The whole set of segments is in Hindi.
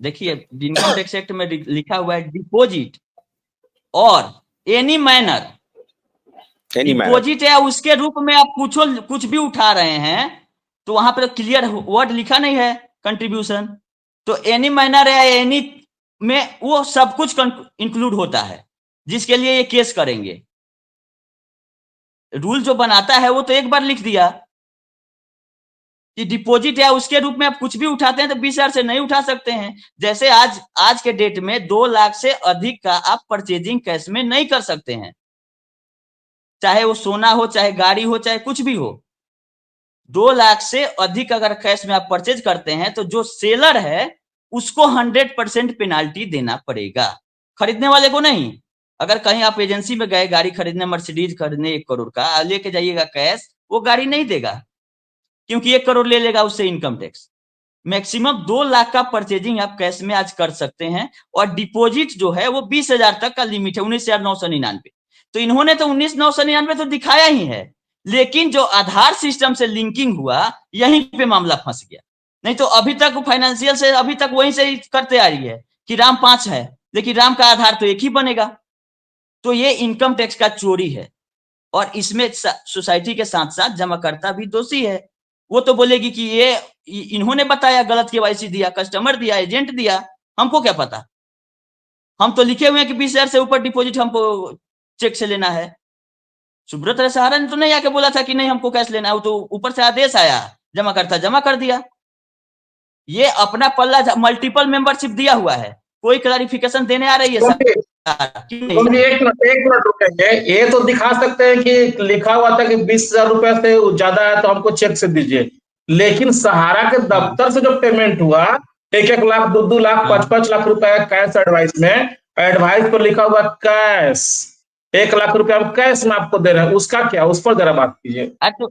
देखिए इनकम टैक्स एक्ट में लिखा हुआ है डिपॉजिट और एनी मैनर, डिपॉजिट या उसके रूप में आप कुछ भी उठा रहे हैं तो वहां पर क्लियर वर्ड लिखा नहीं है कंट्रीब्यूशन, तो एनी मैनर या एनी में वो सब कुछ इंक्लूड होता है जिसके लिए ये केस करेंगे। रूल जो बनाता है वो तो एक बार लिख दिया कि डिपॉजिट या उसके रूप में आप कुछ भी उठाते हैं तो 20,000 से नहीं उठा सकते हैं। जैसे आज के डेट में 2 लाख से अधिक का आप परचेजिंग कैश में नहीं कर सकते हैं, चाहे वो सोना हो, चाहे गाड़ी हो, चाहे कुछ भी हो। 2 लाख से अधिक अगर कैश में आप परचेज करते हैं तो जो सेलर है उसको 100% पेनाल्टी देना पड़ेगा, खरीदने वाले को नहीं। अगर कहीं आप एजेंसी में गए गाड़ी खरीदने, मर्सिडीज खरीदने 1 करोड़ का लेके जाइएगा कैश, वो गाड़ी नहीं देगा क्योंकि 1 करोड़ ले लेगा उससे इनकम टैक्स। मैक्सिमम 2 लाख का परचेजिंग आप कैश में आज कर सकते हैं और डिपॉजिट जो है वो 20,000 तक का लिमिट है, 19,999। तो इन्होंने तो 19,999 तो दिखाया ही है, लेकिन जो आधार सिस्टम से लिंकिंग हुआ यहीं पे मामला फंस गया। नहीं तो अभी तक फाइनेंशियल से अभी तक वहीं से करते आ रही है कि राम 5 है, लेकिन राम का आधार तो एक ही बनेगा। तो ये इनकम टैक्स का चोरी है और इसमें सोसाइटी के साथ साथ जमाकर्ता भी दोषी है। वो तो बोलेगी कि ये इन्होंने बताया, गलत केवाईसी दिया, कस्टमर दिया, एजेंट दिया, हमको क्या पता, हम तो लिखे हुए हैं कि 20,000 से ऊपर डिपॉजिट हमको चेक से लेना है। सुब्रत राय सहारा ने तो नहीं आके बोला था कि नहीं हमको कैश लेना है, वो तो ऊपर से आदेश आया, जमाकर्ता जमा कर दिया। ये अपना पल्ला मल्टीपल मेंबरशिप दिया हुआ है, कोई क्लैरिफिकेशन देने आ रही है एक मिनट रुकेंगे। ये तो दिखा सकते हैं कि लिखा हुआ था कि 20,000 रुपए से ज्यादा है तो हमको चेक से दीजिए, लेकिन सहारा के दफ्तर से जो पेमेंट हुआ 1-1 लाख 2-2 लाख 5-5 लाख रुपए कैश एडवाइस में, एडवाइस पर लिखा हुआ कैश 1 लाख रुपए हम कैश में आपको दे रहे हैं, उसका क्या, उस पर जरा बात कीजिए।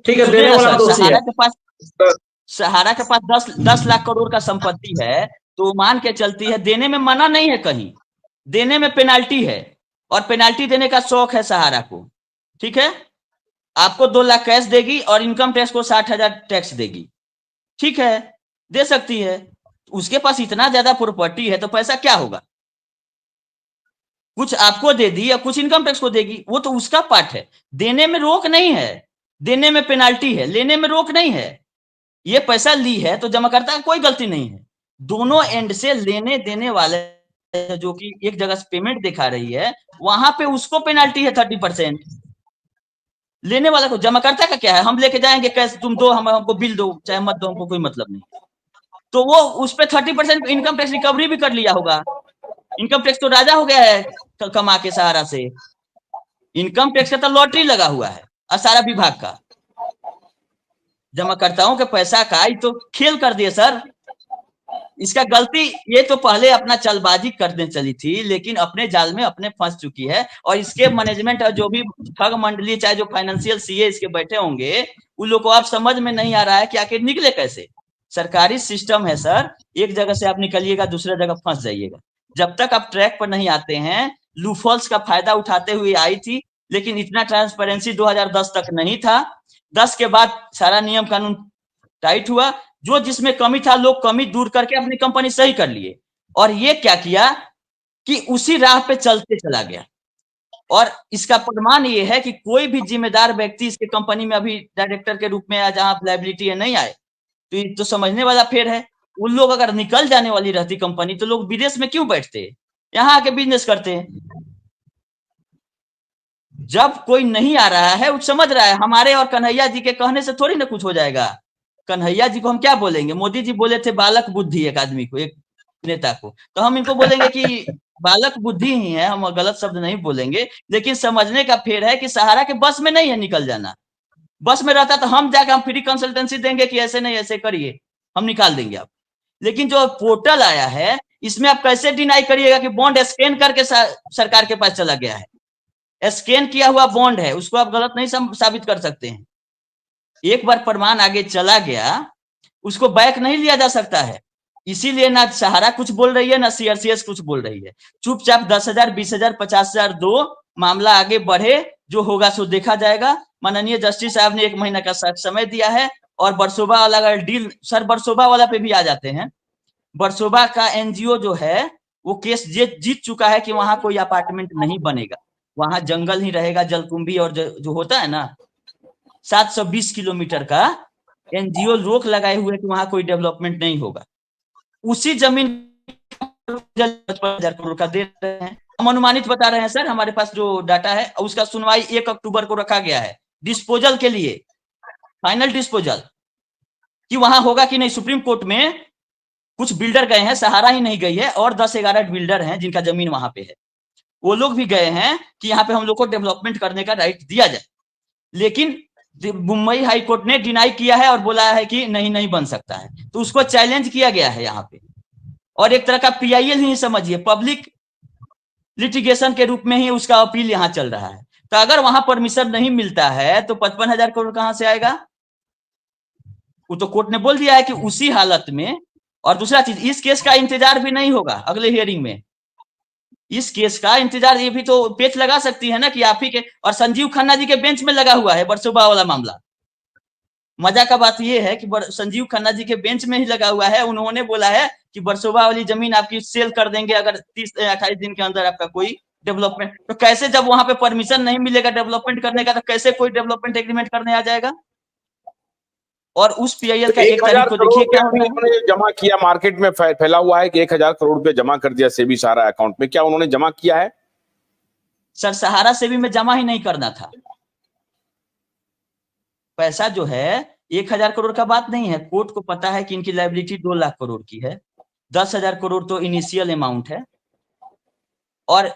ठीक है, देने वाला दोषी है। सहारा के पास 10 लाख करोड़ का संपत्ति है तो मान के चलती है, देने में मना नहीं है, कहीं देने में पेनाल्टी है और पेनाल्टी देने का शौक है सहारा को। ठीक है, आपको 2 लाख कैश देगी और इनकम टैक्स को 60,000 टैक्स देगी, ठीक है, दे सकती है। उसके पास इतना ज्यादा प्रॉपर्टी है तो पैसा क्या होगा, कुछ आपको दे दी या कुछ इनकम टैक्स को देगी, वो तो उसका पार्ट है। देने में रोक नहीं है, देने में पेनाल्टी है, लेने में रोक नहीं है। ये पैसा ली है तो जमाकर्ता का कोई गलती नहीं है, दोनों एंड से लेने देने वाले जो कि एक जगह से पेमेंट दिखा रही है वहां पे उसको पेनाल्टी है 30%, लेने वाला को, जमाकर्ता का क्या है, हम लेके जाएंगे कैश, तुम दो, हमको बिल दो, चाहे मत दो, हमको कोई मतलब नहीं। तो वो उस पर 30% इनकम टैक्स रिकवरी भी कर लिया होगा। इनकम टैक्स तो राजा हो गया है कमा के सहारा से। इनकम टैक्स का तो लॉटरी लगा हुआ है सारा विभाग का, जमाकर्ताओं के पैसा का ही तो खेल कर दिए सर। इसका गलती ये तो पहले अपना चलबाजी करने चली थी, लेकिन अपने जाल में अपने फंस चुकी है और इसके मैनेजमेंट और जो भी ठग मंडली, चाहे जो फाइनेंशियल सीए इसके बैठे होंगे, उन लोग को आप समझ में नहीं आ रहा है कि आखिर निकले कैसे। सरकारी सिस्टम है सर, एक जगह से आप निकलिएगा दूसरे जगह फंस जाइएगा। जब तक आप ट्रैक पर नहीं आते हैं, लूफॉल्स का फायदा उठाते हुए आई थी, लेकिन इतना ट्रांसपेरेंसी 2010 तक नहीं था। 10 के बाद सारा नियम कानून टाइट हुआ, जो जिसमें कमी था लोग कमी दूर करके अपनी कंपनी सही कर लिए, और ये क्या किया कि उसी राह पे चलते चला गया। और इसका प्रमाण ये है कि कोई भी जिम्मेदार व्यक्ति इसके कंपनी में अभी डायरेक्टर के रूप में या जहां लायबिलिटी है नहीं आए, तो ये तो समझने वाला फेर है। उन लोग अगर निकल जाने वाली रहती कंपनी तो लोग विदेश में क्यों बैठते, यहाँ आके बिजनेस करते हैं। जब कोई नहीं आ रहा है, वो समझ रहा है हमारे और कन्हैया जी के कहने से थोड़ी ना कुछ हो जाएगा। कन्हैया जी को हम क्या बोलेंगे, मोदी जी बोले थे बालक बुद्धि एक आदमी को, एक नेता को, तो हम इनको बोलेंगे कि बालक बुद्धि ही है, हम गलत शब्द नहीं बोलेंगे। लेकिन समझने का फेर है कि सहारा के बस में नहीं है निकल जाना। बस में रहता तो हम जाकर हम फ्री कंसल्टेंसी देंगे कि ऐसे नहीं ऐसे करिए, हम निकाल देंगे आप। लेकिन जो पोर्टल आया है इसमें आप कैसे डिनाई करिएगा कि बॉन्ड स्कैन करके सरकार के पास चला गया है, स्कैन किया हुआ बॉन्ड है, उसको आप गलत नहीं साबित कर सकते हैं। एक बार प्रमाण आगे चला गया उसको बैक नहीं लिया जा सकता है। इसीलिए ना सहारा कुछ बोल रही है ना सीआरसीएस कुछ बोल रही है। चुपचाप 10,000 20,000 50,000 दो, मामला आगे बढ़े, जो होगा सो देखा जाएगा। माननीय जस्टिस साहब ने 1 महीना का समय दिया है और बरसोबा वाला अगर डील, सर बरसोबा वाला पे भी आ जाते हैं, बरसोबा का एनजीओ जो है वो केस जीत चुका है कि वहां कोई अपार्टमेंट नहीं बनेगा, वहां जंगल ही रहेगा, जलकुंभी और जो होता है ना 720 किलोमीटर का एनजीओ रोक लगाए हुए कि वहां कोई डेवलपमेंट नहीं होगा। उसी जमीन 55,000 करोड़ का दे रहे हैं, हम अनुमानित बता रहे हैं सर, हमारे पास जो डाटा है। उसका सुनवाई 1 अक्टूबर को रखा गया है डिस्पोजल के लिए, फाइनल डिस्पोजल, कि वहां होगा कि नहीं। सुप्रीम कोर्ट में कुछ बिल्डर गए हैं, सहारा ही नहीं गई है, और 10-11 बिल्डर हैं जिनका जमीन वहां पे है, वो लोग भी गए हैं कि यहाँ पे हम लोग को डेवलपमेंट करने का राइट दिया जाए। लेकिन मुंबई हाई कोर्ट ने डिनाई किया है और बोला है कि नहीं बन सकता है, तो उसको चैलेंज किया गया है यहाँ पे। और एक तरह का पीआईएल ही समझिए, पब्लिक लिटिगेशन के रूप में ही उसका अपील यहाँ चल रहा है। तो अगर वहां परमिशन नहीं मिलता है तो 55,000 करोड़ कहां से आएगा? वो तो कोर्ट ने बोल दिया है कि उसी हालत में। और दूसरा चीज, इस केस का इंतजार भी नहीं होगा अगले हियरिंग में। इस केस का इंतजार, ये भी तो पेच लगा सकती है ना कि आप ही के और संजीव खन्ना जी के बेंच में लगा हुआ है बरसोबा वाला मामला। मजा का बात यह है कि संजीव खन्ना जी के बेंच में ही लगा हुआ है। उन्होंने बोला है कि बरसोबा वाली जमीन आपकी सेल कर देंगे अगर 30-28 दिन के अंदर आपका कोई डेवलपमेंट। तो कैसे, जब वहां पे परमिशन नहीं मिलेगा डेवलपमेंट करने का, तो कैसे कोई डेवलपमेंट एग्रीमेंट करने आ जाएगा? और उस पीआईएल का 1 तारीख को देखिए क्या होता है। उन्होंने जमा किया, मार्केट में फैला हुआ है कि 1,000 करोड़ रुपए जमा कर दिया सेबी सहारा अकाउंट में, क्या उन्होंने जमा किया है? सर सहारा सेबी में जमा ही नहीं करना था पैसा, जो है 1,000 करोड़ का बात नहीं है। कोर्ट को पता है कि इनकी लायबिलिटी 2 लाख करोड़ की है, 10,000 करोड़ तो इनिशियल अमाउंट है, और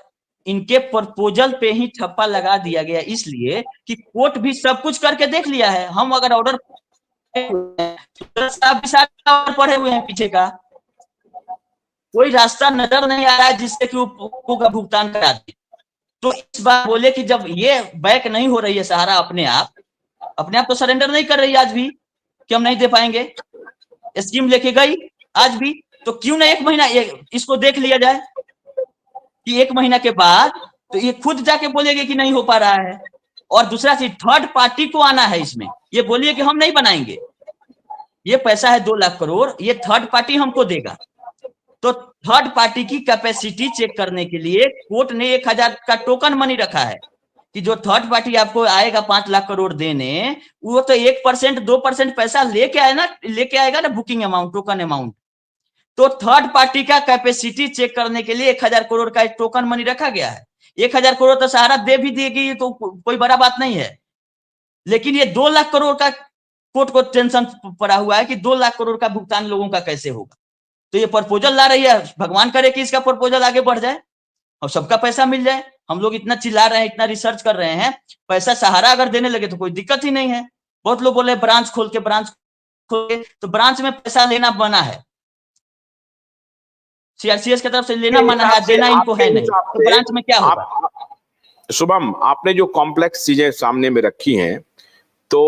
इनके प्रपोजल पे ही ठप्पा लगा दिया गया, इसलिए कि कोर्ट भी सब कुछ करके देख लिया है। हम अगर ऑर्डर पड़े हुए हैं पीछे का, कोई रास्ता नजर नहीं आ रहा है जिससे कि वो का भुगतान करा दे। तो इस बार बोले कि जब ये बैक नहीं हो रही है सहारा अपने आप तो सरेंडर नहीं कर रही आज भी कि हम नहीं दे पाएंगे, स्कीम लेके गई आज भी, तो क्यों ना 1 महीना इसको देख लिया जाए कि 1 महीना के बाद तो ये खुद जाके बोलेगे कि नहीं हो पा रहा है। और दूसरा चीज, थर्ड पार्टी को आना है इसमें, ये बोलिए कि हम नहीं बनाएंगे, ये पैसा है 2 लाख करोड़, ये थर्ड पार्टी हमको देगा। तो थर्ड पार्टी की कैपेसिटी चेक करने के लिए कोर्ट ने 1,000 का टोकन मनी रखा है कि जो थर्ड पार्टी आपको आएगा 5 लाख करोड़ देने, वो तो 1% 2% पैसा लेके आएगा ना, बुकिंग अमाउंट, टोकन अमाउंट। तो थर्ड पार्टी का कैपेसिटी चेक करने के लिए 1,000 करोड़ का एक टोकन मनी रखा गया है। 1,000 करोड़ तो सहारा दे भी देगी, तो कोई बड़ा बात नहीं है। लेकिन ये 2 लाख करोड़ का कोर्ट को टेंशन पड़ा हुआ है कि 2 लाख करोड़ का भुगतान लोगों का कैसे होगा। तो ये प्रपोजल ला रही है, भगवान करे कि इसका प्रपोजल आगे बढ़ जाए और सबका पैसा मिल जाए। हम लोग इतना चिल्ला रहे हैं, इतना रिसर्च कर रहे हैं, पैसा सहारा अगर देने लगे तो कोई दिक्कत ही नहीं है। बहुत लोग बोले ब्रांच खोल के, तो ब्रांच में पैसा लेना मना है, सीआरसीएस की तरफ से लेना मना है, देना इनको है नहीं, तो ब्रांच में क्या होगा? शुभम, आपने जो कॉम्प्लेक्स चीजें सामने में रखी हैं, तो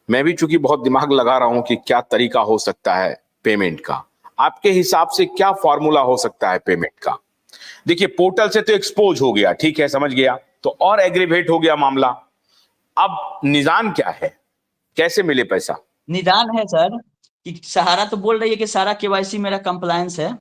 मैं भी चूंकि बहुत दिमाग लगा रहा हूं कि क्या तरीका हो सकता है पेमेंट का। आपके हिसाब से क्या फॉर्मूला हो सकता है पेमेंट का? देखिए, पोर्टल से तो एक्सपोज हो गया, ठीक है, समझ गया, तो और एग्रीवेट हो गया मामला। अब निदान क्या है, कैसे मिले पैसा? निदान है सर कि सहारा तो बोल रही है कि सारा केवाईसी मेरा कंप्लायंस है,